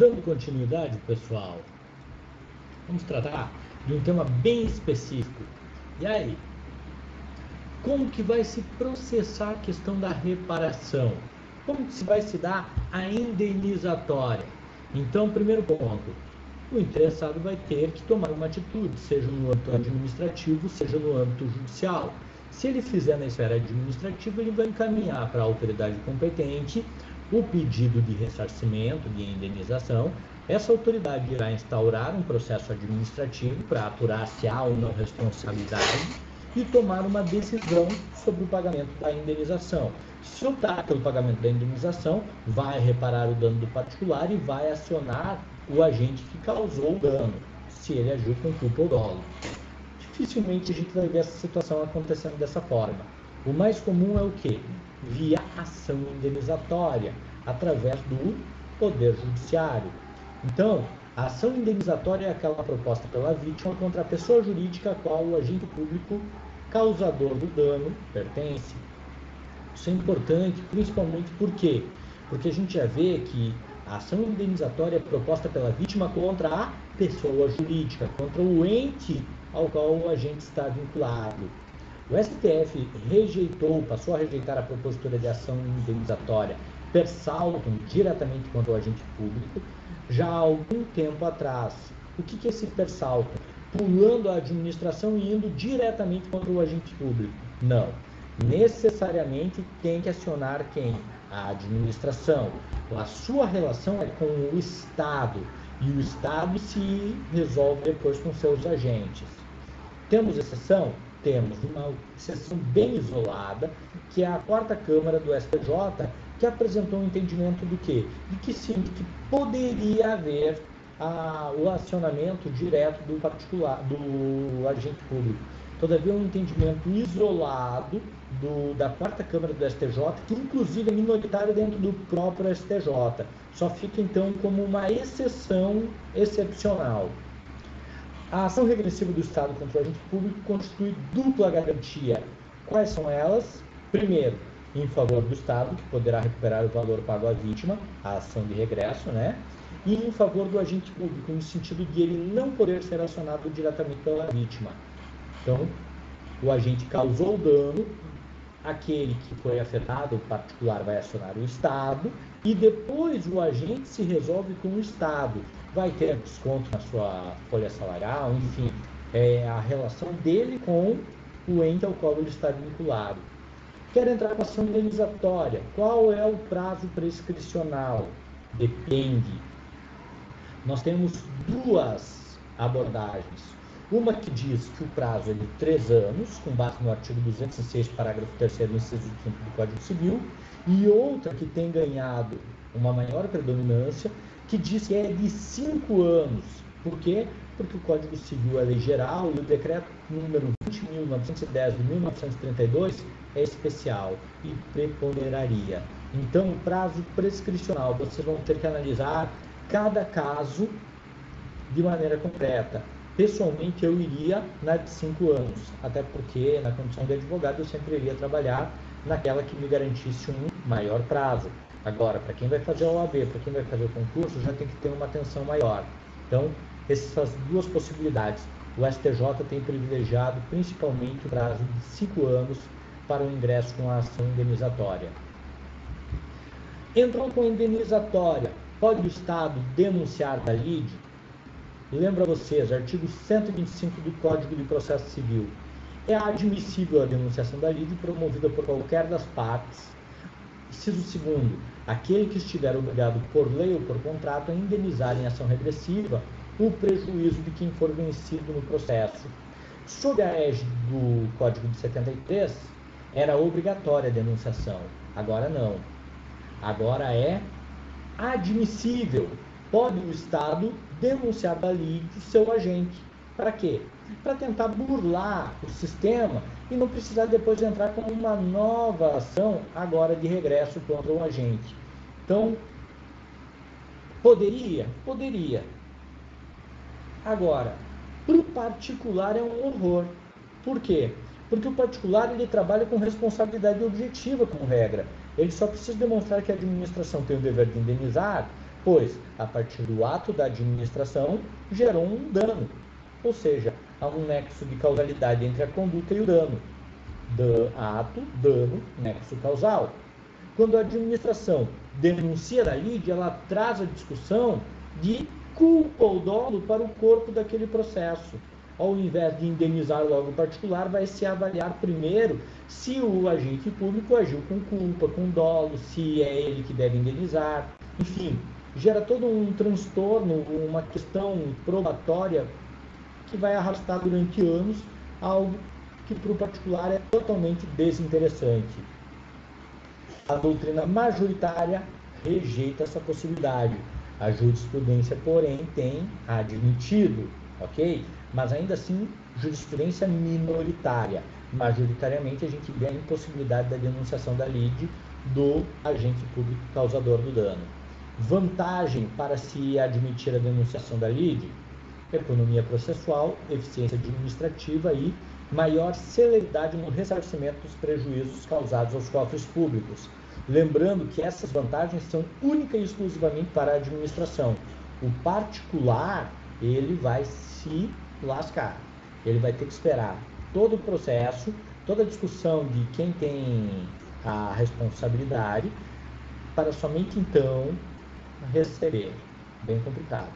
Dando continuidade, pessoal, vamos tratar de um tema bem específico. E aí, como que vai se processar a questão da reparação? Como que se vai se dar a indenizatória? Então, primeiro ponto, o interessado vai ter que tomar uma atitude, seja no âmbito administrativo, seja no âmbito judicial. Se ele fizer na esfera administrativa, ele vai encaminhar para a autoridade competente o pedido de ressarcimento, de indenização. Essa autoridade irá instaurar um processo administrativo para apurar se há ou não responsabilidade e tomar uma decisão sobre o pagamento da indenização. Se optar pelo pagamento da indenização, vai reparar o dano do particular e vai acionar o agente que causou o dano, se ele agiu com culpa ou dolo. Dificilmente a gente vai ver essa situação acontecendo dessa forma. O mais comum é o quê? Via ação indenizatória, através do Poder Judiciário. Então, a ação indenizatória é aquela proposta pela vítima contra a pessoa jurídica a qual o agente público causador do dano pertence. Isso é importante, principalmente por quê? Porque a gente já vê que a ação indenizatória é proposta pela vítima contra a pessoa jurídica, contra o ente ao qual o agente está vinculado. O STF passou a rejeitar a propositura de ação indenizatória per saltum diretamente contra o agente público já há algum tempo atrás. O que é esse per saltum? Pulando a administração e indo diretamente contra o agente público? Não. Necessariamente tem que acionar quem? A administração. A sua relação é com o Estado e o Estado se resolve depois com seus agentes. Temos exceção? Temos uma exceção bem isolada, que é a quarta Câmara do STJ, que apresentou um entendimento do quê? De que sim, de que poderia haver o acionamento direto do particular, do agente público. Todavia, um entendimento isolado da quarta Câmara do STJ, que inclusive é minoritário dentro do próprio STJ. Só fica então como uma exceção excepcional. A ação regressiva do Estado contra o agente público constitui dupla garantia. Quais são elas? Primeiro, em favor do Estado, que poderá recuperar o valor pago à vítima, a ação de regresso, né? E em favor do agente público, no sentido de ele não poder ser acionado diretamente pela vítima. Então, o agente causou dano, aquele que foi afetado, o particular, vai acionar o Estado, e depois o agente se resolve com o Estado. Vai ter desconto na sua folha salarial, enfim, a relação dele com o ente ao qual ele está vinculado. Quer entrar com ação indenizatória? Qual é o prazo prescricional? Depende. Nós temos duas abordagens. Uma que diz que o prazo é de 3 anos, com base no artigo 206, parágrafo 3º, inciso 5 do Código Civil, e outra que tem ganhado uma maior predominância, que diz que é de 5 anos. Por quê? Porque o Código Civil é lei geral e o decreto número 20.910 de 1932 é especial e preponderaria. Então, o prazo prescricional, vocês vão ter que analisar cada caso de maneira concreta. Pessoalmente, eu iria na de 5 anos, até porque, na condição de advogado, eu sempre iria trabalhar naquela que me garantisse um maior prazo. Agora, para quem vai fazer a OAB, para quem vai fazer o concurso, já tem que ter uma atenção maior. Então, essas duas possibilidades. O STJ tem privilegiado principalmente o prazo de 5 anos para o ingresso com a ação indenizatória. Entrou com a indenizatória, pode o Estado denunciar da lide? Lembra vocês, artigo 125 do Código de Processo Civil. É admissível a denunciação da lide promovida por qualquer das partes. Inciso 2º, aquele que estiver obrigado por lei ou por contrato a indenizar em ação regressiva o prejuízo de quem for vencido no processo. Sob a égide do Código de 73, era obrigatória a denunciação. Agora não. Agora é admissível. Pode o Estado denunciar da lide o seu agente. Para quê? Para tentar burlar o sistema e não precisar depois entrar com uma nova ação, agora de regresso contra o agente. Então, poderia? Poderia. Agora, para o particular é um horror. Por quê? Porque o particular ele trabalha com responsabilidade objetiva como regra. Ele só precisa demonstrar que a administração tem o dever de indenizar pois, a partir do ato da administração, gerou um dano. Ou seja, há um nexo de causalidade entre a conduta e o dano. Ato, dano, nexo causal. Quando a administração denuncia a lide, ela traz a discussão de culpa ou dolo para o corpo daquele processo. Ao invés de indenizar logo o particular, vai se avaliar primeiro se o agente público agiu com culpa, com dolo, se é ele que deve indenizar. Enfim, gera todo um transtorno, uma questão probatória que vai arrastar durante anos algo que para o particular é totalmente desinteressante. A doutrina majoritária rejeita essa possibilidade. A jurisprudência, porém, tem admitido, ok? Mas ainda assim, jurisprudência minoritária. Majoritariamente, a gente vê a impossibilidade da denunciação da lide do agente público causador do dano. Vantagem para se admitir a denunciação da lide: economia processual, eficiência administrativa e maior celeridade no ressarcimento dos prejuízos causados aos cofres públicos. Lembrando que essas vantagens são única e exclusivamente para a administração. O particular, ele vai se lascar. Ele vai ter que esperar todo o processo, toda a discussão de quem tem a responsabilidade, para somente então receber. Bem complicado.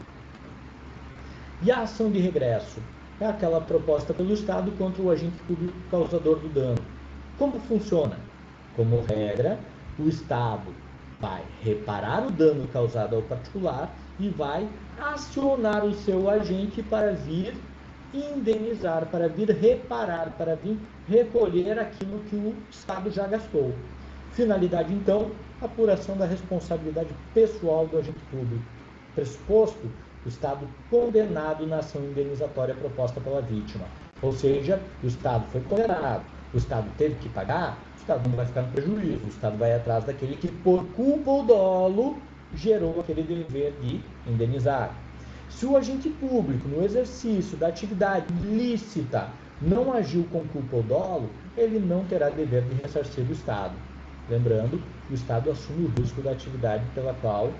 E a ação de regresso? É aquela proposta pelo Estado contra o agente público causador do dano. Como funciona? Como regra, o Estado vai reparar o dano causado ao particular e vai acionar o seu agente para vir indenizar, para vir reparar, para vir recolher aquilo que o Estado já gastou. Finalidade, então, apuração da responsabilidade pessoal do agente público. Pressuposto, o Estado condenado na ação indenizatória proposta pela vítima. Ou seja, o Estado foi condenado, o Estado teve que pagar, o Estado não vai ficar no prejuízo, o Estado vai atrás daquele que, por culpa ou dolo, gerou aquele dever de indenizar. Se o agente público, no exercício da atividade ilícita, não agiu com culpa ou dolo, ele não terá dever de ressarcir do Estado. Lembrando que o Estado assume o risco da atividade pela qual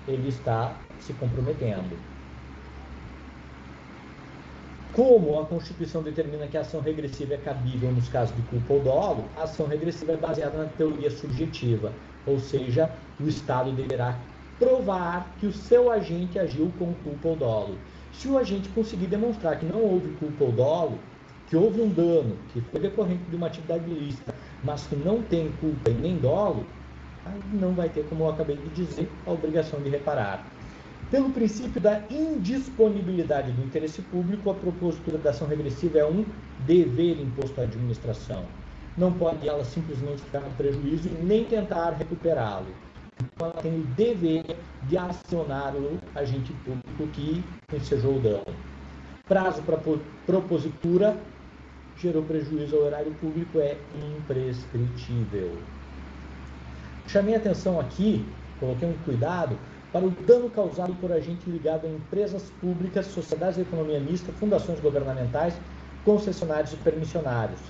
ele está se comprometendo. Como a Constituição determina que a ação regressiva é cabível nos casos de culpa ou dolo, a ação regressiva é baseada na teoria subjetiva, ou seja, o Estado deverá provar que o seu agente agiu com culpa ou dolo. Se o agente conseguir demonstrar que não houve culpa ou dolo, que houve um dano, que foi decorrente de uma atividade ilícita, mas que não tem culpa e nem dolo, não vai ter, como eu acabei de dizer, a obrigação de reparar. Pelo princípio da indisponibilidade do interesse público, a propositura da ação regressiva é um dever imposto à administração. Não pode ela simplesmente ficar no prejuízo e nem tentar recuperá-lo. Então, ela tem o dever de acionar o agente público que ensejou o dano. Prazo para propositura gerou prejuízo ao erário público é imprescritível. Chamei a atenção aqui, coloquei um cuidado, para o dano causado por agente ligado a empresas públicas, sociedades de economia mista, fundações governamentais, concessionários e permissionários.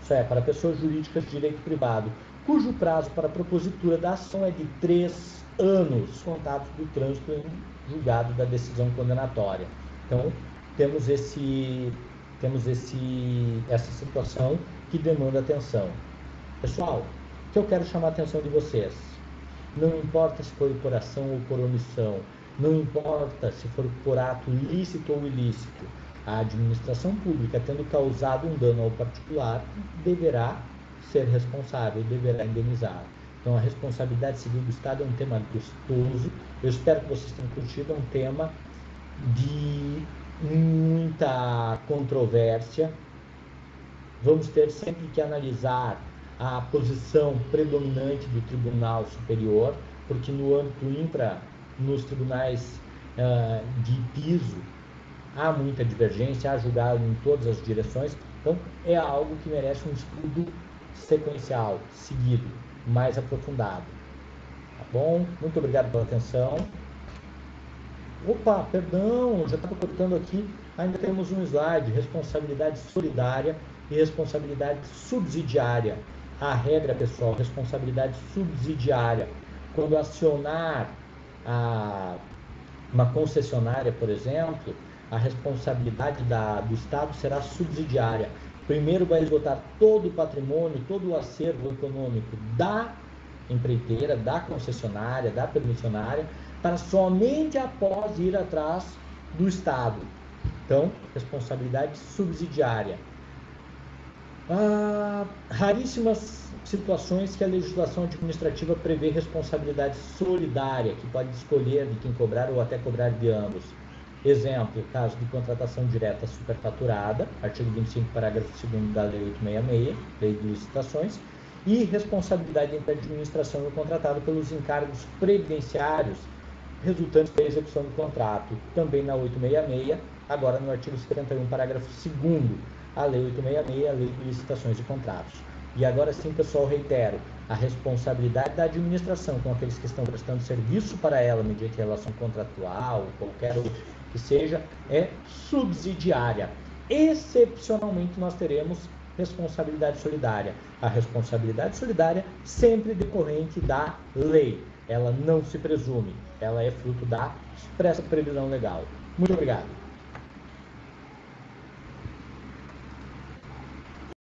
Isso é, para pessoas jurídicas de direito privado, cujo prazo para a propositura da ação é de 3 anos, contados do trânsito em julgado da decisão condenatória. Então, temos essa situação que demanda atenção. Pessoal, o que eu quero chamar a atenção de vocês: não importa se foi por ação ou por omissão, não importa se for por ato lícito ou ilícito, a administração pública, tendo causado um dano ao particular, deverá ser responsável, deverá indenizar. Então, a responsabilidade civil do Estado é um tema gostoso. Eu espero que vocês tenham curtido. É um tema de muita controvérsia. Vamos ter sempre que analisar a posição predominante do Tribunal Superior, porque no âmbito infra, nos tribunais de piso, há muita divergência, há julgado em todas as direções. Então, é algo que merece um estudo sequencial, seguido, mais aprofundado. Tá bom? Muito obrigado pela atenção. Opa, perdão, já estava cortando aqui. Ainda temos um slide: responsabilidade solidária e responsabilidade subsidiária. A regra, pessoal: responsabilidade subsidiária. Quando acionar uma concessionária, por exemplo, a responsabilidade do Estado será subsidiária. Primeiro vai esgotar todo o patrimônio, todo o acervo econômico da empreiteira, da concessionária, da permissionária, para somente após ir atrás do Estado. Então, responsabilidade subsidiária. Raríssimas situações que a legislação administrativa prevê responsabilidade solidária, que pode escolher de quem cobrar ou até cobrar de ambos. Exemplo, caso de contratação direta superfaturada, artigo 25, parágrafo 2º da Lei 866, Lei de Licitações, e responsabilidade entre a administração e o contratado pelos encargos previdenciários resultantes da execução do contrato, também na 866, agora no artigo 71, parágrafo 2º, a Lei 866, a Lei de Licitações e Contratos. E agora sim, pessoal, reitero, a responsabilidade da administração com aqueles que estão prestando serviço para ela mediante relação contratual, qualquer outro que seja, é subsidiária. Excepcionalmente, nós teremos responsabilidade solidária. A responsabilidade solidária sempre decorrente da lei. Ela não se presume, ela é fruto da expressa previsão legal. Muito obrigado.